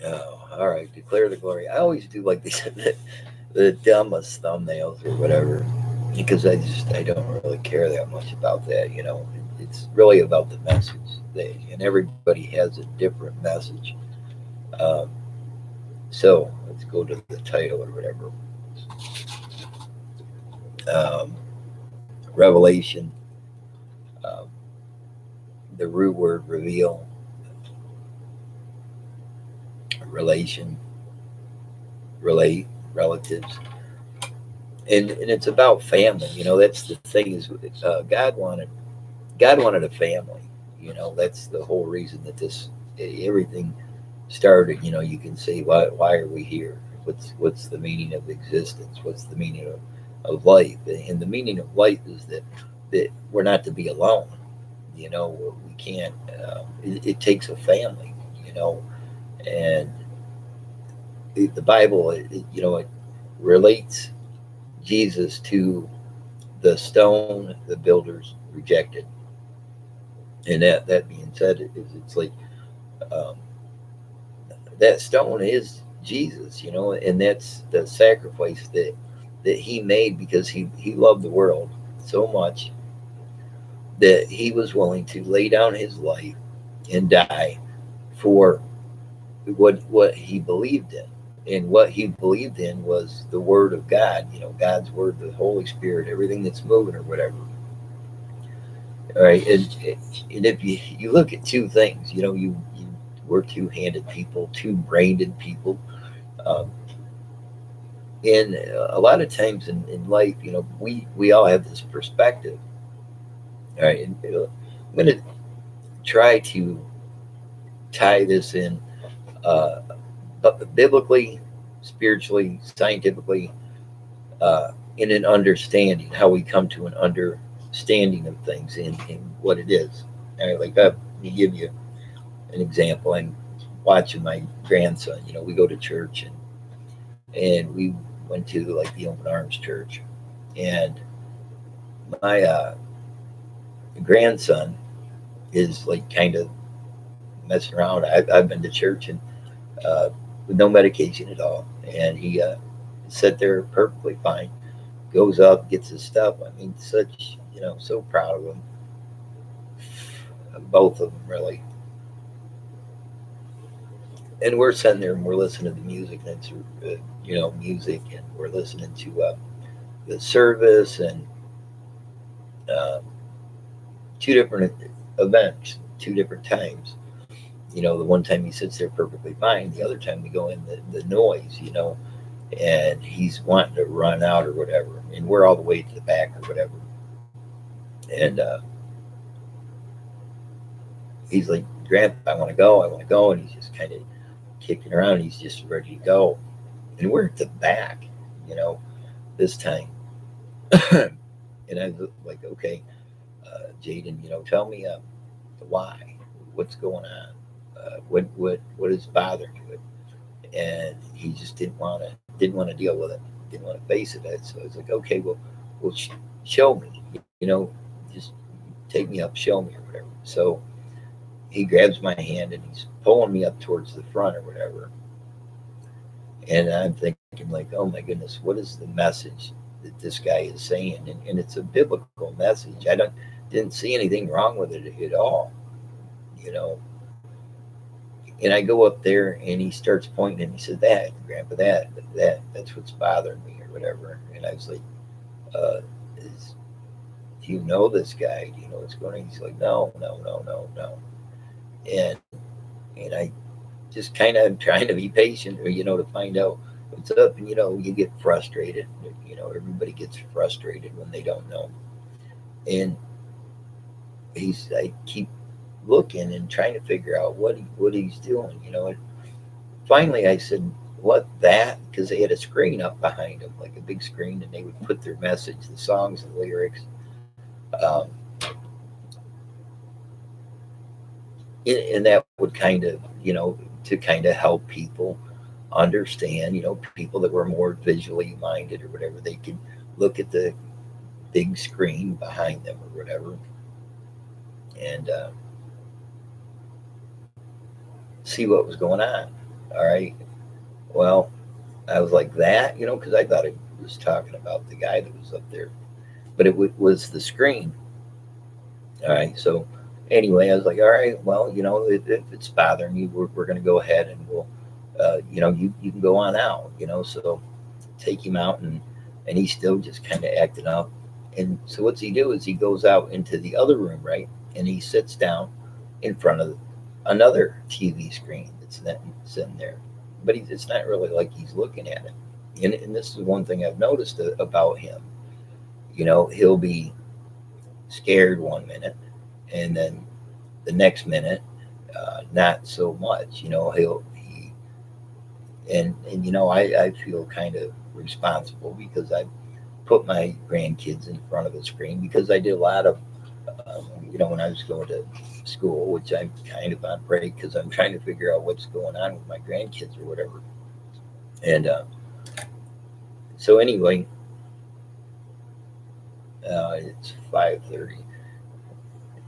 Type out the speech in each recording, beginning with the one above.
Oh, all right. Declare the glory. I always do like these the dumbest thumbnails or whatever because I don't really care that much about that. It's really about the message. And everybody has a different message. Um, so let's go to the title or whatever. Um, Revelation, um, the root word reveal, relation, relate, relatives, and it's about family. That's the thing is God wanted a family. That's the whole reason that this everything started. You can say why are we here? What's the meaning of existence? What's the meaning of life? And the meaning of life is that we're not to be alone. We can't. It takes a family. And the Bible, it relates Jesus to the stone the builders rejected. And that being said, it's like um, that stone is Jesus, and that's the sacrifice that he made because he loved the world so much that he was willing to lay down his life and die for what he believed in. And what he believed in was the word of God, God's word, the Holy Spirit, everything that's moving or whatever. All right, and if you look at two things, we're two-handed people, two-brained people. Um, and a lot of times in life, we all have this perspective. All right, and I'm going to try to tie this in, uh, biblically, spiritually, scientifically, in an understanding how we come to an understanding of things in what it is. All right, like let me give you an example. I'm watching my grandson. We go to church and we went to like the Open Arms Church, and my grandson is like kind of messing around. I've been to church and with no medication at all, and he sat there perfectly fine. Goes up, gets his stuff. I mean, so proud of him, both of them really. And we're sitting there and we're listening to the music, and it's music, and we're listening to the service and uh, two different events, two different times. The one time he sits there perfectly fine, the other time we go in the noise, and he's wanting to run out or whatever, and we're all the way to the back or whatever, and he's like, "Grandpa, I want to go," and he's just kind of kicking around. He's just ready to go, and we're at the back, you know, this time, and I was like, "Okay, Jaden, tell me why, what's going on, what is bothering you?" And he just didn't want to deal with it, didn't want to face it. So I was like, okay, well, show me, just take me up, show me or whatever. So he grabs my hand and he's pulling me up towards the front or whatever. And I'm thinking like, oh my goodness, what is the message that this guy is saying? And it's a biblical message. I didn't see anything wrong with it at all, you know. And I go up there and he starts pointing and he said, "That, Grandpa, that's what's bothering me or whatever." And I was like, is, "Do you know this guy? Do you know what's going on?" He's like, "No, no, no, no, no." And and I just kind of trying to be patient, or to find out what's up. And you get frustrated. Everybody gets frustrated when they don't know. And I keep looking and trying to figure out what he's doing. And finally I said, "What, that?" Because they had a screen up behind them, like a big screen, and they would put their message, the songs, and lyrics. Um, and that would kind of, to kind of help people understand, people that were more visually minded or whatever, they could look at the big screen behind them or whatever, and see what was going on. All right. Well, I was like that, because I thought it was talking about the guy that was up there, but it was the screen. All right. So anyway, I was like, all right, well, if it's bothering you, we're going to go ahead and we'll, you can go on out, so take him out and he's still just kind of acting up. And so what's he do is he goes out into the other room, right? And he sits down in front of another TV screen that's sitting there. But it's not really like he's looking at it. And this is one thing I've noticed about him. He'll be scared one minute, and then the next minute, not so much. I feel kind of responsible because I put my grandkids in front of a screen because I did a lot of, when I was going to school, which I'm kind of on break because I'm trying to figure out what's going on with my grandkids or whatever. And so anyway, it's 5:30,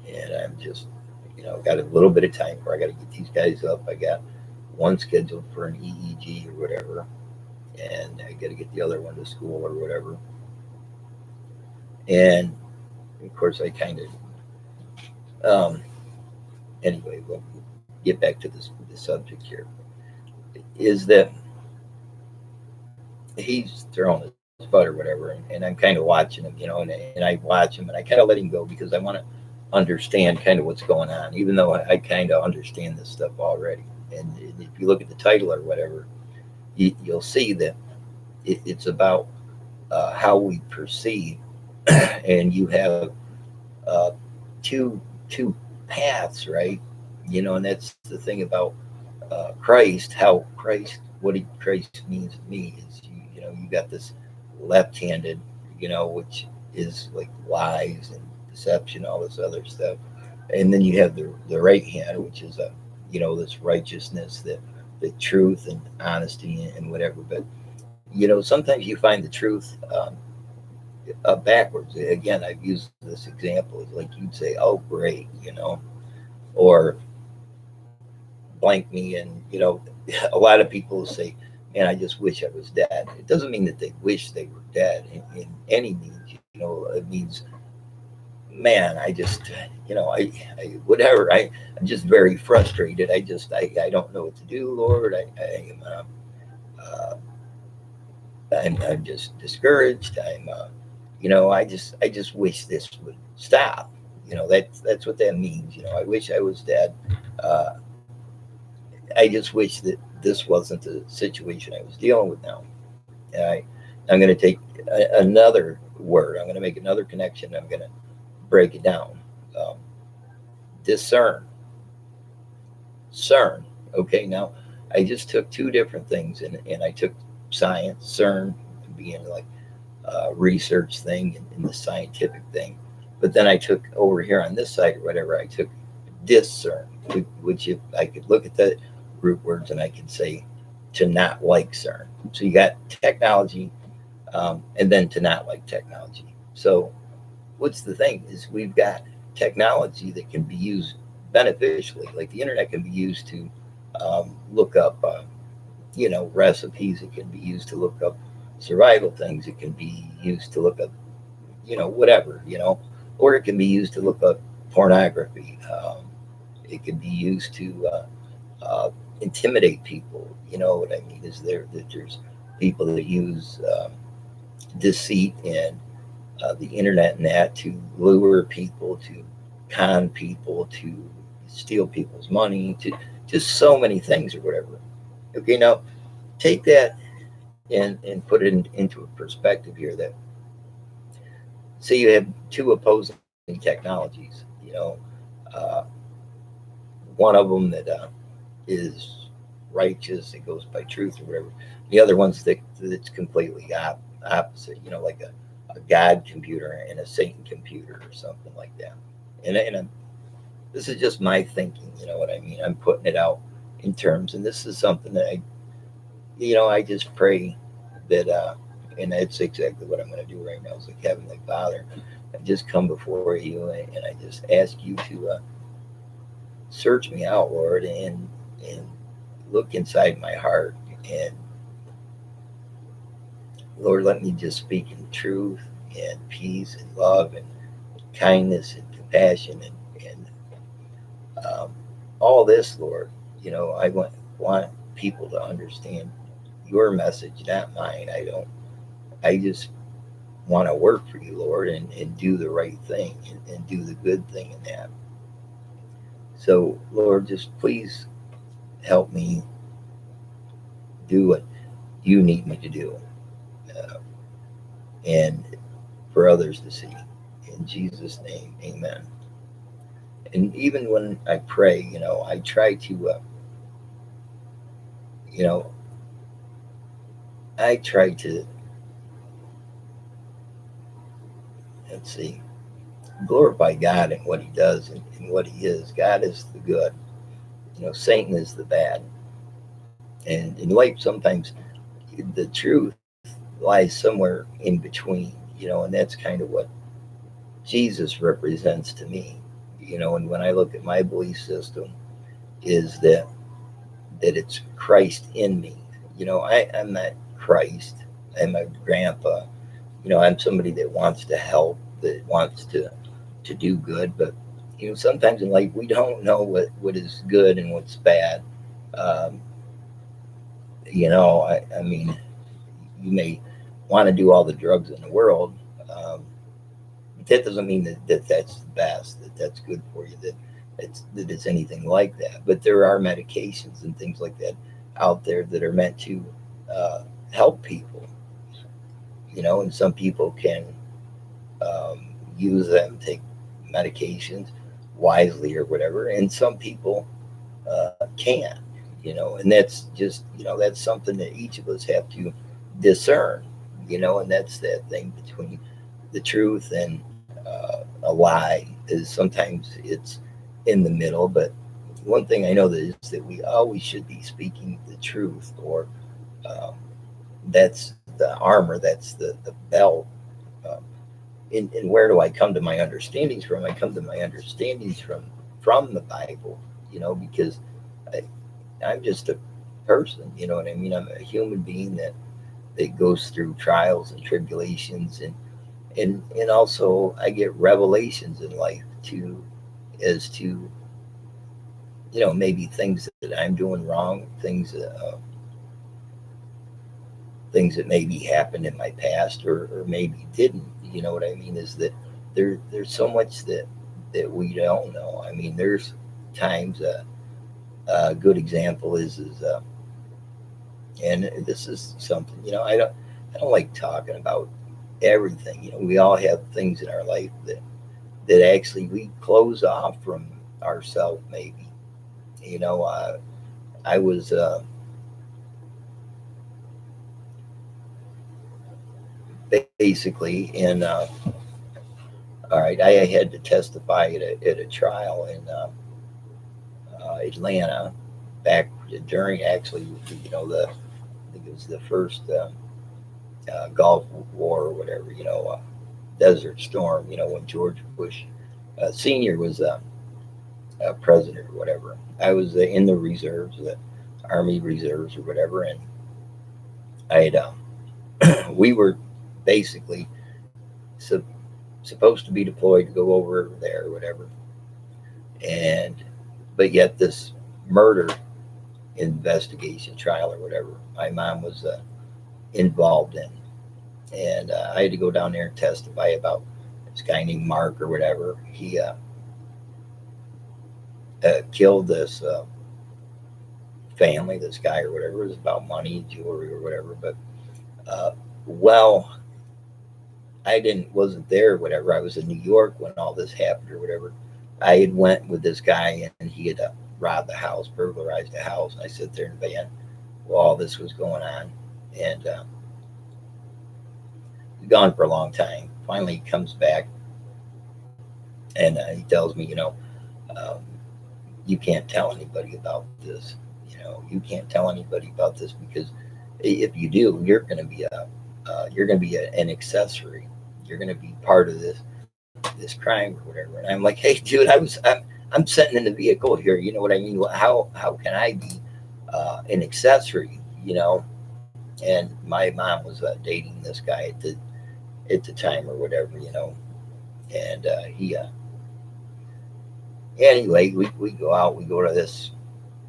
and I'm just, got a little bit of time where I got to get these guys up. I got one scheduled for an EEG or whatever, and I got to get the other one to school or whatever. And of course, I kind of, anyway, we'll get back to the subject here. Is that he's throwing his butt or whatever, and I'm kind of watching him, and I watch him and I kind of let him go because I want to understand kind of what's going on, even though I kind of understand this stuff already. And if you look at the title or whatever, you'll see that it's about how we perceive, and you have uh, two paths, right? And that's the thing about Christ. How Christ, Christ means to me is you got this left-handed, which is like lies and deception, all this other stuff, and then you have the right hand, which is this righteousness, the truth and honesty and whatever. But sometimes you find the truth backwards. Again, I've used this example. It's like you'd say, "Oh, great," or blank me, and a lot of people say, "Man, I just wish I was dead." It doesn't mean that they wish they were dead in any means. It means, man, I just, I whatever. I'm just very frustrated. I don't know what to do, Lord. I'm just discouraged. I just wish this would stop. That's what that means. I wish I was dead. Uh, I just wish that this wasn't the situation I was dealing with now. And I'm going to take another word. I'm going to make another connection. I'm going to break it down. Um, discern. CERN. Okay, now I just took two different things and I took science, CERN, being like research thing and the scientific thing. But then I took over here on this side or whatever, I took discern, which if I could look at the root words and I could say to not like CERN. So you got technology, and then to not like technology. So what's the thing is we've got technology that can be used beneficially, like the internet can be used to look up, recipes. It can be used to look up survival things. It can be used to look up, whatever, or it can be used to look up pornography. It can be used to intimidate people. You know what I mean? Is there that there's people that use deceit and the internet and that to lure people, to con people, to steal people's money, to just so many things or whatever. Okay, now take that and put it into a perspective here that say you have two opposing technologies, uh, one of them that is righteous, it goes by truth or whatever. The other one's that's completely opposite, like a God computer and a Satan computer or something like that. And this is just my thinking, you know what I mean? I'm putting it out in terms, and this is something that I just pray that, and that's exactly what I'm going to do right now. Is like Heavenly Father, I just come before you, and I just ask you to search me out, Lord, and look inside my heart, and Lord, let me just speak in truth and peace and love and kindness and compassion and all this, Lord. I want people to understand your message, not mine. I just want to work for you, Lord, and do the right thing and do the good thing in that. So, Lord, just please help me do what you need me to do, uh, and for others to see. In Jesus' name, amen. And even when I pray, I try to, you know, I try to, let's see, glorify God and what He does and what He is. God is the good. Satan is the bad. And in life, sometimes the truth lies somewhere in between, and that's kind of what Jesus represents to me. And when I look at my belief system, is that it's Christ in me. I'm not Christ. I'm a grandpa. I'm somebody that wants to help, that wants to do good. But sometimes in life we don't know what is good and what's bad. Um, I mean, you may want to do all the drugs in the world. Um, that doesn't mean that that's the best, that that's good for you, that it's anything like that. But there are medications and things like that out there that are meant to help people, and some people can use them, take medications wisely or whatever, and some people can't, and that's just, that's something that each of us have to discern, and that's that thing between the truth and a lie is sometimes it's in the middle. But one thing I know that is that we always should be speaking the truth, or um, that's the armor, that's the belt. Um, and where do I come to my understandings from? I come to my understandings from the Bible, because I, I'm just a person, you know what I mean? I'm a human being that goes through trials and tribulations, and also I get revelations in life too, as to maybe things that I'm doing wrong, things that maybe happened in my past, or maybe didn't. You know what I mean? Is that there's so much that we don't know. I mean, there's times a good example is and this is something, I don't like talking about everything. We all have things in our life that actually we close off from ourselves, maybe. I was basically in all right, I had to testify at a trial in Atlanta, back during, actually, the I think it was the first Gulf War or whatever, Desert Storm, when George Bush Senior was president or whatever. I was in the reserves, the Army reserves or whatever, and I had we were basically sup- supposed to be deployed to go over there or whatever, and but yet this murder investigation trial or whatever, my mom was involved in, and I had to go down there and testify about this guy named Mark or whatever. He killed this family, this guy or whatever. It was about money, jewelry or whatever. But uh, well, I wasn't there or whatever. I was in New York when all this happened or whatever. I had went with this guy, and he had robbed the house, burglarized the house. And I sit there in the van while all this was going on, and he's gone for a long time. Finally, he comes back, and he tells me, um, you can't tell anybody about this. You can't tell anybody about this, because if you do, you're going to be an accessory. You're going to be part of this crime or whatever. And I'm like, hey, dude, I'm sitting in the vehicle here. You know what I mean? How can I be? an accessory, and my mom was dating this guy at the time or whatever, and he anyway, we go out, we go to this,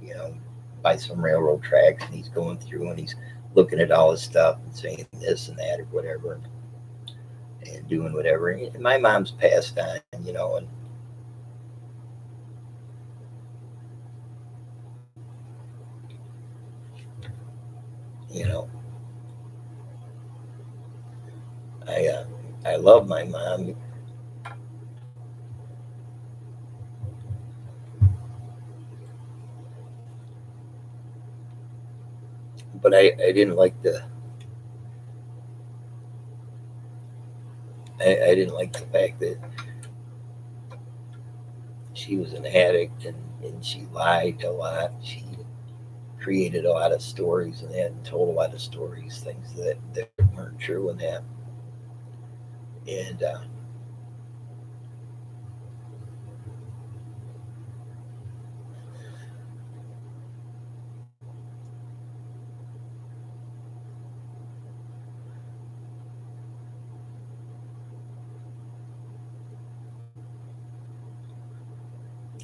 you know, by some railroad tracks, and he's going through and he's looking at all his stuff and saying this and that or whatever, and doing whatever. And my mom's passed on, and you know, I love my mom, but I didn't like I didn't like the fact that she was an addict, and she lied a lot. She created a lot of stories and that, and told a lot of stories, things that weren't true in that. And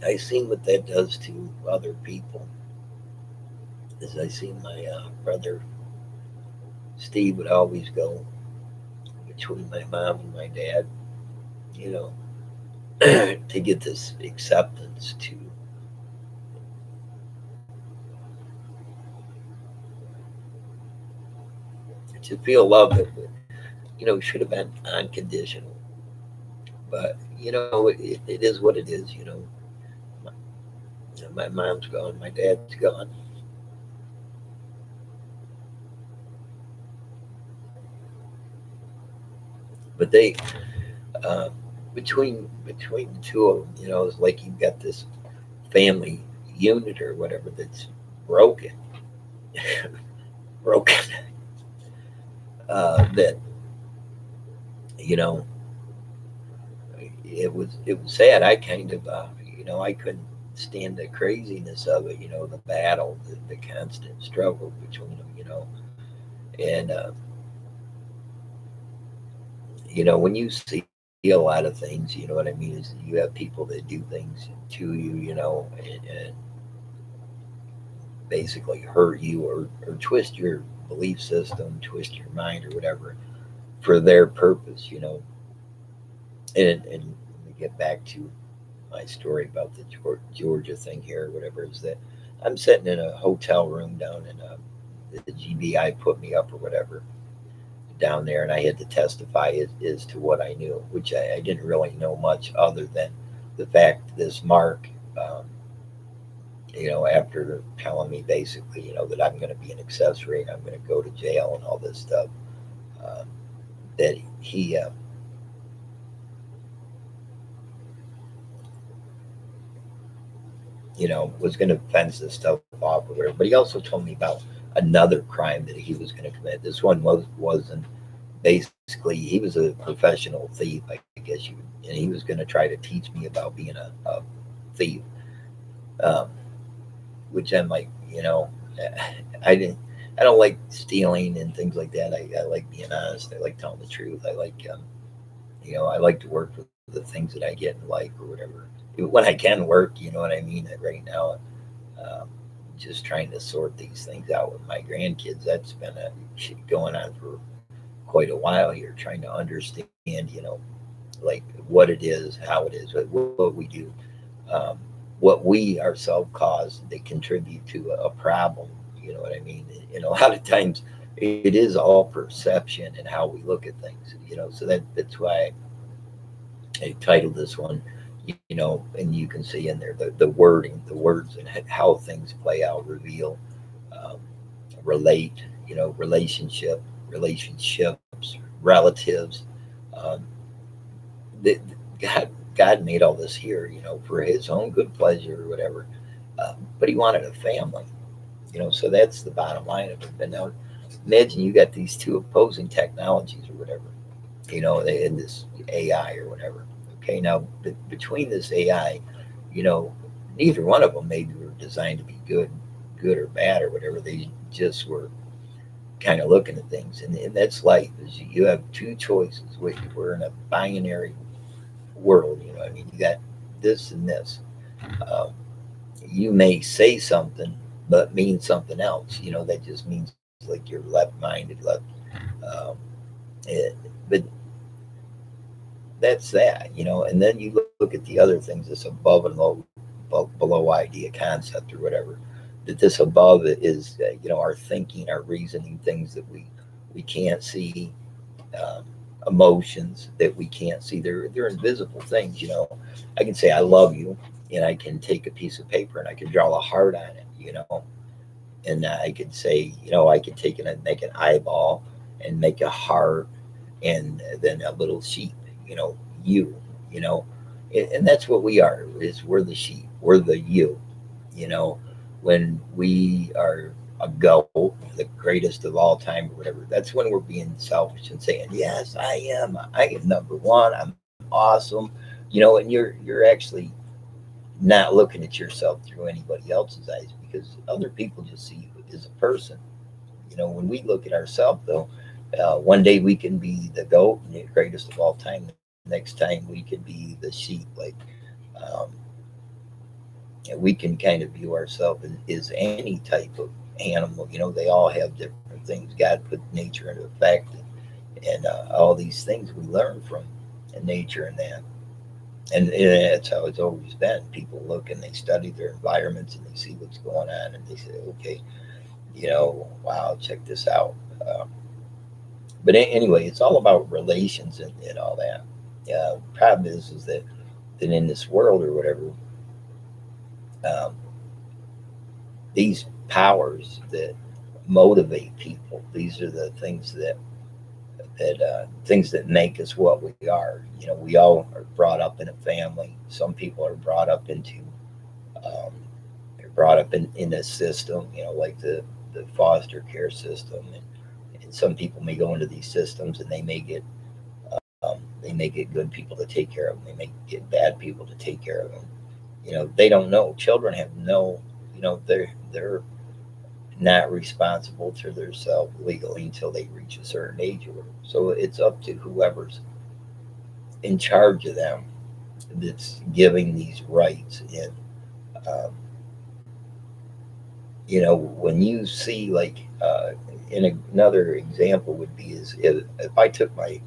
I seen what that does to other people. As I seen my brother Steve would always go between my mom and my dad, you know, to get this acceptance, to feel love that should have been unconditional. But it is what it is. My, my mom's gone, my dad's gone. But they uh, between the two of them, it's like you've got this family unit or whatever that's broken, broken. That you know, it was sad. I kind of I couldn't stand the craziness of it. The battle, the constant struggle between them. And when you see a lot of things, you know what I mean, is you have people that do things to you, and basically hurt you, or twist your belief system, twist your mind or whatever for their purpose, and let me get back to my story about the Georgia thing here, or whatever, is that I'm sitting in a hotel room down in the GBI put me up or whatever down there, and I had to testify as to what I knew, which I didn't really know much other than the fact this Mark, after telling me basically, that I'm going to be an accessory and I'm going to go to jail and all this stuff, um, that he was going to fence this stuff off or whatever. But he also told me about another crime that he was going to commit. This one wasn't. Basically, he was a professional thief, I guess and he was going to try to teach me about being a thief, um, which I'm like, I didn't. I don't like stealing and things like that. I like being honest. I like telling the truth. I like, I like to work with the things that I get in life or whatever. When I can work, you know what I mean. Right now, um, just trying to sort these things out with my grandkids. That's been going on for quite a while here, trying to understand, like what it is, how it is, what we do, um, what we ourselves cause that contribute to a problem. You know what I mean? And a lot of times, it is all perception and how we look at things. So that's why I titled this one. And you can see in there the wording, the words, and how things play out, reveal, um, relate, relationship, relationships, relatives. Um, that God made all this here, for His own good pleasure or whatever. But He wanted a family, So that's the bottom line of it. But now, imagine you got these two opposing technologies or whatever, in this AI or whatever. Okay, now between this AI, you know, neither one of them maybe were designed to be good good or bad or whatever. They just were kind of looking at things, and that's life. Is you have two choices. We're in a binary world. I mean, you got this and this. Um, you may say something, but mean something else. That just means like you're left-minded, left. Um, it, but that's that. And then you look at the other things, this above and below idea concept or whatever. That this above is, our thinking, our reasoning, things that we can't see, um, emotions that we can't see. They're invisible things. I can say I love you, and I can take a piece of paper and I can draw a heart on it. And I could say, I could take it and make an eyeball and make a heart, and then a little sheep. You. You know, and that's what we are. Is we're the sheep. We're the you. You know, when we are a goat, the greatest of all time, or whatever. That's when we're being selfish and saying, "Yes, I am. I am number one. I'm awesome." And you're actually not looking at yourself through anybody else's eyes, because other people just see you as a person. When we look at ourselves, though, one day we can be the goat and the greatest of all time. The next time we can be the sheep. Like, um, and we can kind of view ourselves as any type of animal. They all have different things. God put nature into effect, and all these things we learn from nature and that. And that's how it's always been. People look and they study their environments and they see what's going on and they say, okay, wow, check this out. Um, but anyway, it's all about relations and all that. Problem is that in this world or whatever, um, these powers that motivate people, these are the things that make us what we are. We all are brought up in a family. Some people are brought up into um, they're brought up in a system, like the foster care system, and some people may go into these systems and they may get good people to take care of them. They may get bad people to take care of them. They don't know. Children have no, they're not responsible to themselves legally until they reach a certain age or whatever. So it's up to whoever's in charge of them that's giving these rights. And um, when you see, like, another example would be is if I took my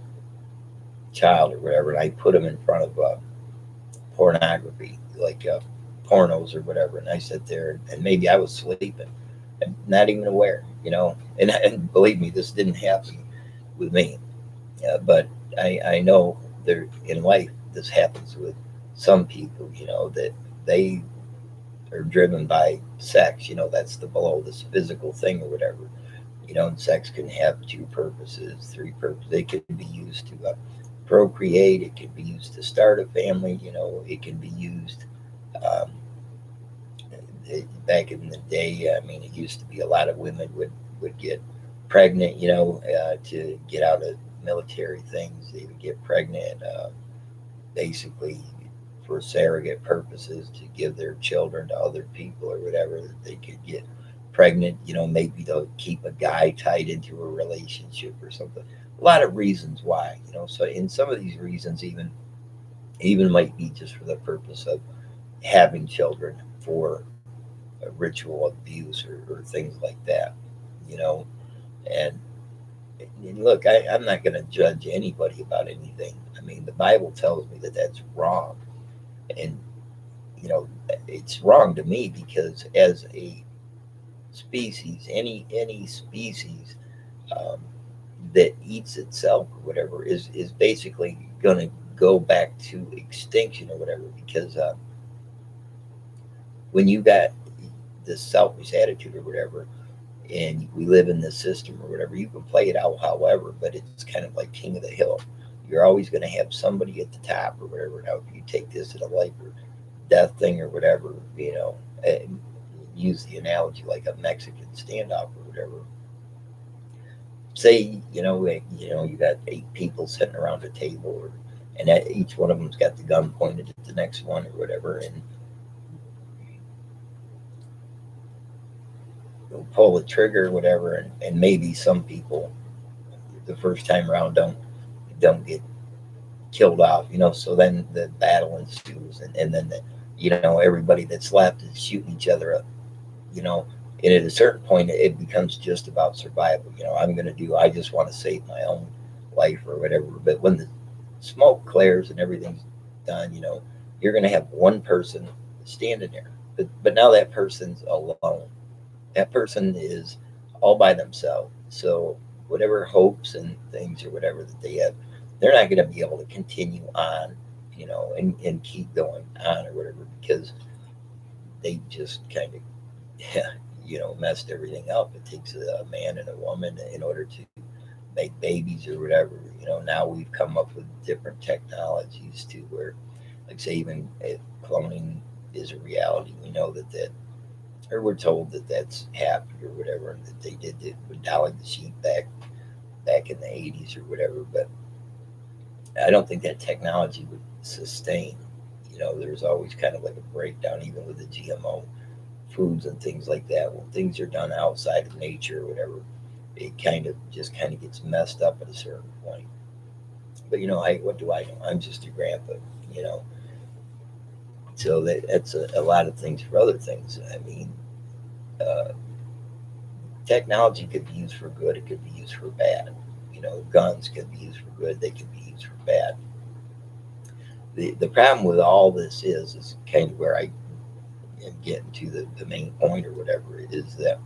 child or whatever and I put him in front of pornography, like pornos or whatever, and I sit there and maybe I was sleeping and not even aware, and believe me, this didn't happen with me. But I know there in life this happens with some people, that they are driven by sex. That's the below this physical thing or whatever. And sex can have two purposes, three purposes. It can be used to procreate. It can be used to start a family. It can be used. Um, Back in the day, I mean, it used to be a lot of women would get pregnant, to get out of military things. They would get pregnant, basically for surrogate purposes, to give their children to other people or whatever. That they could get pregnant, maybe to keep a guy tied into a relationship or something. A lot of reasons why, So, in some of these reasons, even might be just for the purpose of having children for ritual abuse or things like that, you know. And, and look, I'm not going to judge anybody about anything. I mean, the Bible tells me that that's wrong, and you know, it's wrong to me because as a species, any species um, that eats itself or whatever is basically going to go back to extinction or whatever because when you got this selfish attitude or whatever, and we live in this system or whatever, you can play it out however, but it's kind of like king of the hill. You're always going to have somebody at the top or whatever. Now, if you take this to the life or death thing or whatever, use the analogy like a Mexican standoff or whatever. Say, you got 8 people sitting around a table, and each one of them's got the gun pointed at the next one or whatever, and pull the trigger or whatever, and maybe some people the first time around don't get killed off, so then the battle ensues, and then everybody that's left is shooting each other up, you know, and at a certain point it becomes just about survival. I just want to save my own life or whatever. But when the smoke clears and everything's done, you're going to have one person standing there, but now that person's alone. That person is all by themselves. So whatever hopes and things or whatever that they have, they're not going to be able to continue on, and keep going on or whatever, because they just kind of, yeah, messed everything up. It takes a man and a woman in order to make babies or whatever. Now we've come up with different technologies to where, like, say, even if cloning is a reality, we know that, or we're told that that's happened or whatever, and that they did it with Dolly the sheep back in the 80s or whatever. But I don't think that technology would sustain. There's always kind of like a breakdown, even with the GMO foods and things like that. When things are done outside of nature or whatever, it kind of gets messed up at a certain point. But what do I know? I'm just a grandpa, you know. So that's a lot of things for other things. I mean, uh, technology could be used for good. It could be used for bad. Guns could be used for good. They could be used for bad. The problem with all this is kind of where I am getting to the main point or whatever, is that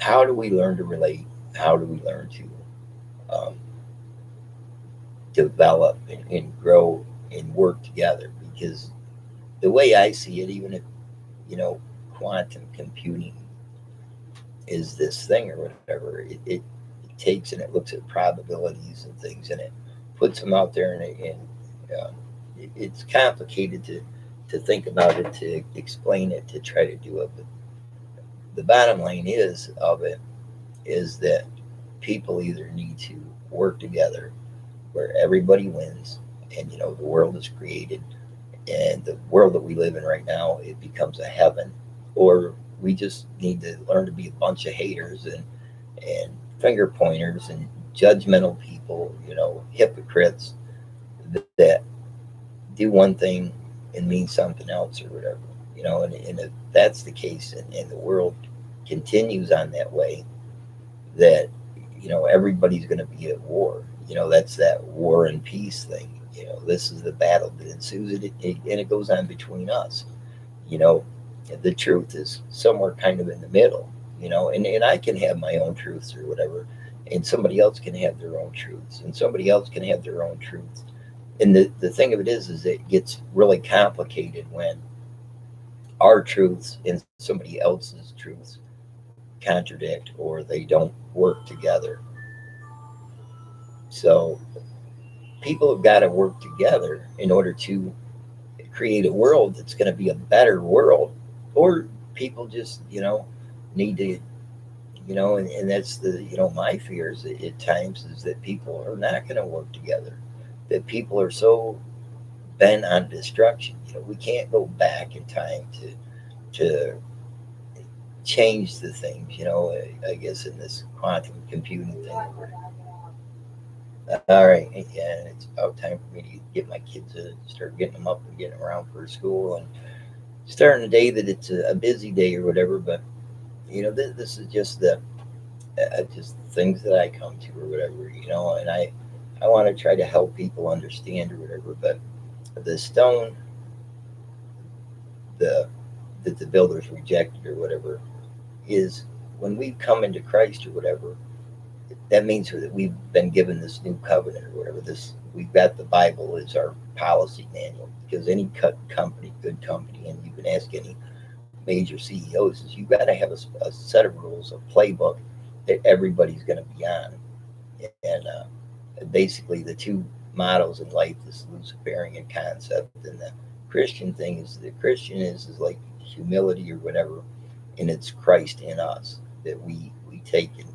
how do we learn to relate? How do we learn to develop and grow and work together? Because the way I see it, even if, quantum computing is this thing or whatever, it takes and it looks at probabilities and things, and it puts them out there, it's complicated to think about it, to explain it, to try to do it. But the bottom line of it is that people either need to work together where everybody wins, and the world is created, and the world that we live in right now, it becomes a heaven, or we just need to learn to be a bunch of haters and finger pointers and judgmental people, hypocrites that do one thing and mean something else or whatever, and if that's the case, and the world continues on that way, that everybody's going to be at war. That's that war and peace thing. This is the battle that ensues, and it goes on between us. you know the truth is somewhere kind of in the middle. And I can have my own truths or whatever, and somebody else can have their own truths, and somebody else can have their own truths. And the thing of it is it gets really complicated when our truths and somebody else's truths contradict, or they don't work together. So people have got to work together in order to create a world that's going to be a better world. Or people just, need to, and that's my fears at times, is that people are not going to work together, that people are so bent on destruction. We can't go back in time to change the things, I guess, in this quantum computing thing. All right, yeah, it's about time for me to get my kids to start getting them up and getting them around for school, and starting a day that it's a busy day or whatever. But this is just the just things that I come to or whatever, and I want to try to help people understand or whatever. But the stone, the that the builders rejected or whatever, is when we come into Christ or whatever, that means that we've been given this new covenant or whatever. This, we've got the Bible as our policy manual, because any company, good company, and you can ask any major CEOs, is you've got to have a set of rules, a playbook that everybody's going to be on. And basically, the two models in life, this Luciferian concept and the Christian thing, is the Christian is like humility or whatever, and it's Christ in us that we take. And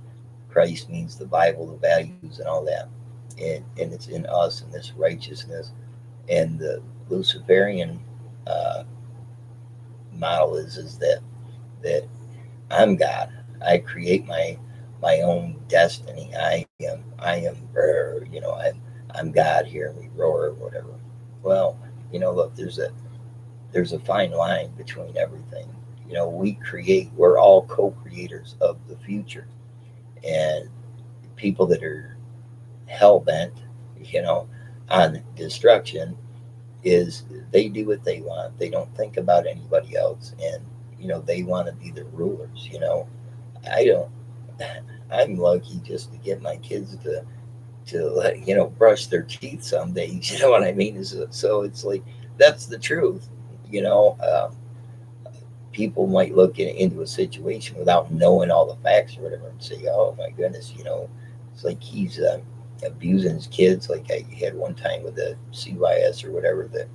Christ means the Bible, the values, and all that, and it's in us, and this righteousness. And the Luciferian uh, model is that I'm God. I create my own destiny. I am I'm God, hear me roar or whatever. Well, look, there's a fine line between everything. We're all co-creators of the future. And people that are hell bent, you know, on destruction is they do what they want. They don't think about anybody else, and they want to be the rulers. I don't. I'm lucky just to get my kids to brush their teeth some days. You know what I mean? So it's like that's the truth. You know, people might look into a situation without knowing all the facts or whatever and say, "Oh my goodness," it's like he's abusing his kids. Like I had one time with the CYS or whatever that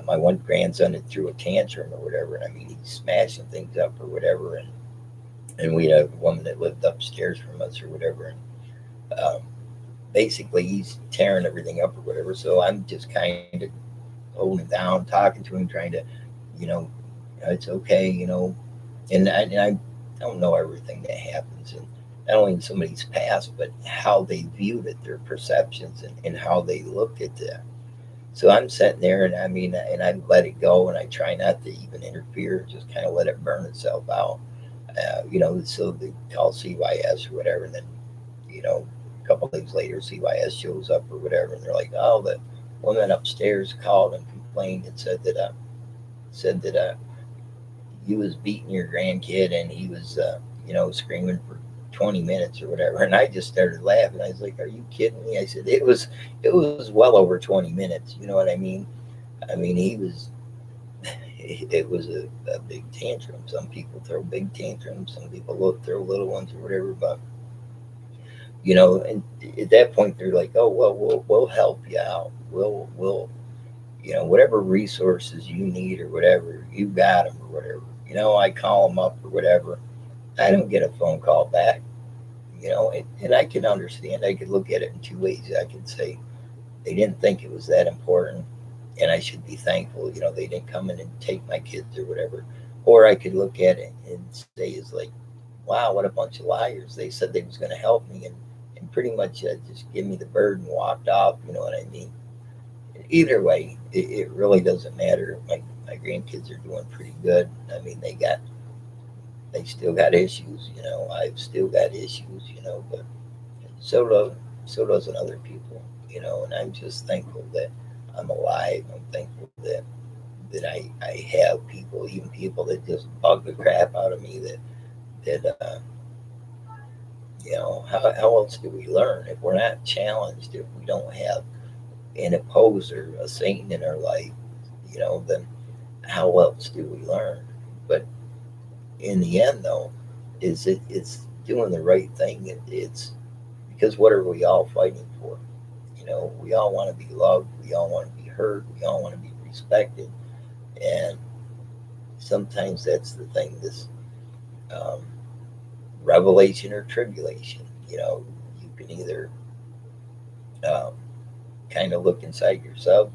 my one grandson had threw a tantrum or whatever, and I mean he's smashing things up or whatever, and we had a woman that lived upstairs from us or whatever, and basically he's tearing everything up or whatever. So I'm just kind of holding him down, talking to him, trying to, you know, it's okay, and I don't know everything that happens, and not only in somebody's past, but how they viewed it, their perceptions, and how they looked at that. So I'm sitting there, and I mean, and I let it go, and I try not to even interfere, just kind of let it burn itself out. So they call CYS or whatever, and then a couple of days later, CYS shows up or whatever, and they're like, "Oh, the woman upstairs called and complained and said that you was beating your grandkid, and he was screaming for 20 minutes or whatever." And I just started laughing. I was like, "Are you kidding me?" I said, it was well over 20 minutes. You know what I mean? I mean, it was a big tantrum. Some people throw big tantrums, some people throw little ones or whatever, but and at that point they're like, "Oh well, we'll help you out. We'll whatever resources you need or whatever, you got them or whatever." I call them up or whatever. I don't get a phone call back. And I can understand. I could look at it in two ways. I could say they didn't think it was that important, and I should be thankful. They didn't come in and take my kids or whatever. Or I could look at it and say, "Is like, wow, what a bunch of liars. They said they was going to help me, and pretty much just give me the bird and walked off." You know what I mean? Either way, it really doesn't matter. My grandkids are doing pretty good. I mean, they still got issues. I've still got issues. But so do so does other people. And I'm just thankful that I'm alive. I'm thankful that I have people, even people that just bug the crap out of me. That how else do we learn if we're not challenged? If we don't have an opposer, a Satan in our life, then how else do we learn? But in the end, though, it's doing the right thing. It's because what are we all fighting for? We all want to be loved. We all want to be heard. We all want to be respected. And sometimes that's the thing. This um, revelation or tribulation. You can either um, kind of look inside yourself,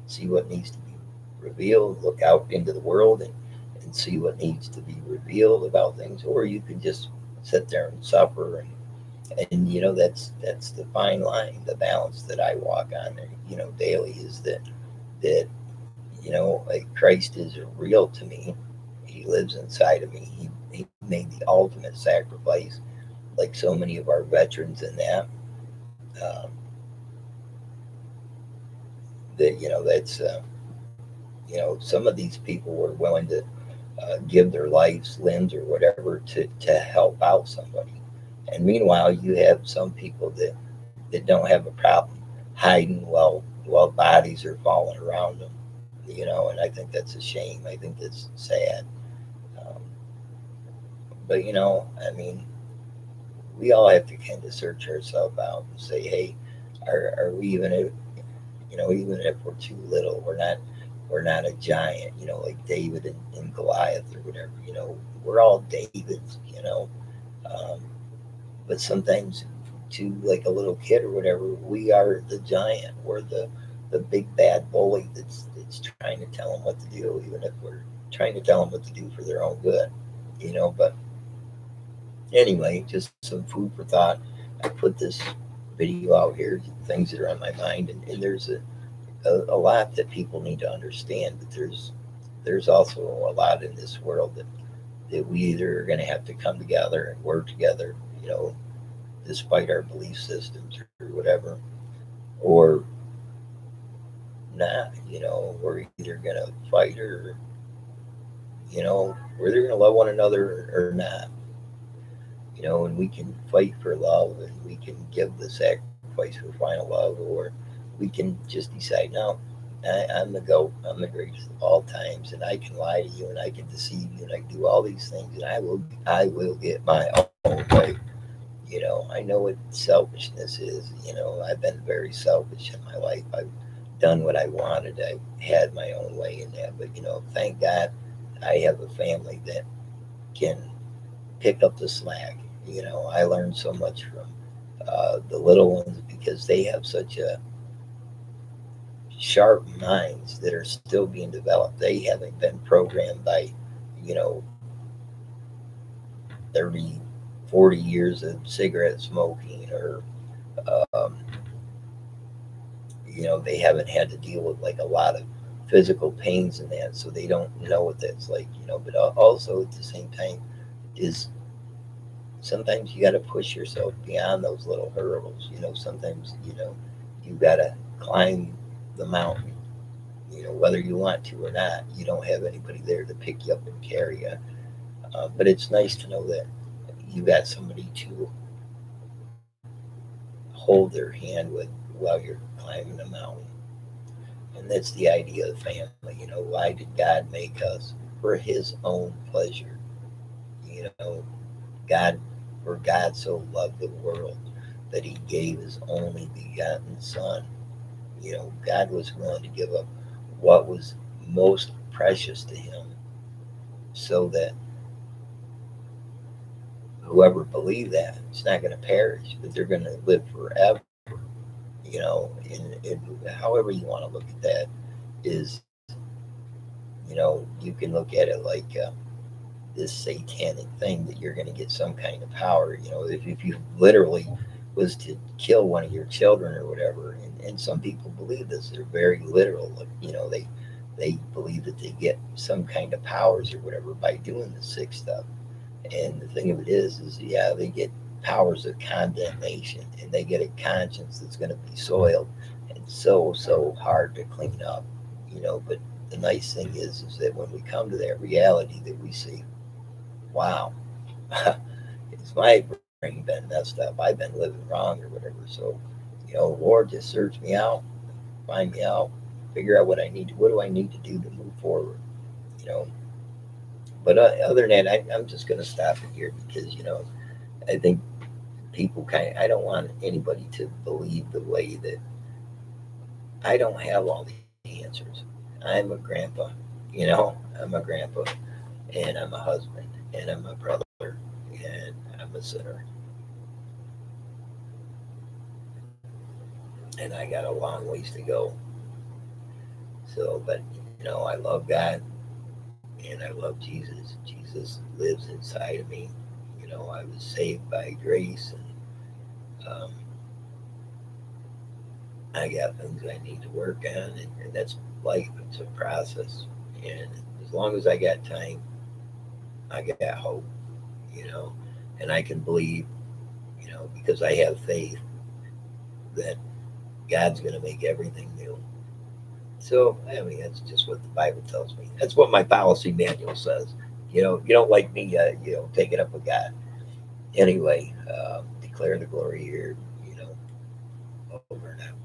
see what needs to be revealed, look out into the world, and see what needs to be revealed about things, or you can just sit there and suffer. And that's the fine line, the balance that I walk on, daily, is that like Christ is real to me. He lives inside of me. He made the ultimate sacrifice, like so many of our veterans in that. Um, that's some of these people were willing to give their lives, limbs, or whatever to help out somebody. And meanwhile, you have some people that don't have a problem hiding while bodies are falling around them. And I think that's a shame. I think that's sad. Um, but I mean, we all have to kind of search ourselves out and say, hey, are we even if we're too little, we're not a giant, like David and Goliath or whatever. We're all Davids. Um, but sometimes to like a little kid or whatever, we are the giant. We're the big bad bully that's trying to tell them what to do, even if we're trying to tell them what to do for their own good. But Anyway, just some food for thought. I put this video out here, things that are on my mind, and there's a lot that people need to understand. But there's also a lot in this world that we either are going to have to come together and work together, you know, despite our belief systems or whatever, or not. You know, we're either going to fight or, you know, we're either going to love one another or not. You know, and we can fight for love and we can give the sacrifice for final love, or we can just decide, no, I'm the GOAT, I'm the greatest of all times, and I can lie to you and I can deceive you and I can do all these things, and I will get my own way. You know, I know what selfishness is. You know, I've been very selfish in my life. I've done what I wanted. I had my own way in that. But, you know, thank God I have a family that can pick up the slack. You know, I learned so much from the little ones because they have such a sharp minds that are still being developed. They haven't been programmed by, you know, 30, 40 years of cigarette smoking, or um, you know, they haven't had to deal with like a lot of physical pains and that, so they don't know what that's like, you know. But also at the same time is sometimes you got to push yourself beyond those little hurdles. You know, sometimes, you know, you got to climb the mountain, you know, whether you want to or not. You don't have anybody there to pick you up and carry you. But it's nice to know that you got somebody to hold their hand with while you're climbing the mountain. And that's the idea of family. You know, why did God make us? For his own pleasure. You know, God, for God so loved the world that he gave his only begotten Son. You know, God was willing to give up what was most precious to him so that whoever believed that it's not going to perish, but they're going to live forever. You know, and however you want to look at that is, you know, you can look at it like this satanic thing that you're going to get some kind of power. You know, if you literally was to kill one of your children or whatever, and some people believe this, they're very literal. Like, you know, they believe that they get some kind of powers or whatever by doing the sick stuff. And the thing of it is yeah, they get powers of condemnation, and they get a conscience that's going to be soiled and so hard to clean up. You know, but the nice thing is that when we come to that reality, that we see, wow, it's my brain been messed up. I've been living wrong or whatever. So, you know, Lord, just search me out, find me out, figure out what I need to, what do I need to do to move forward. You know, but other than that, I'm just going to stop it here because, you know, I think people kind of, I don't want anybody to believe the way that I don't have all the answers. I'm a grandpa, you know, I'm a grandpa, and I'm a husband, and I'm a brother, and I'm a sinner, and I got a long ways to go. So, but, you know, I love God and I love Jesus. Jesus lives inside of me. You know, I was saved by grace, and I got things I need to work on, and that's life. It's a process. And as long as I got time, I got hope, you know, and I can believe, you know, because I have faith that God's going to make everything new. So, I mean, that's just what the Bible tells me. That's what my policy manual says. You know, you don't like me, you know, take it up with God. Anyway, declare the glory here, you know, over and out.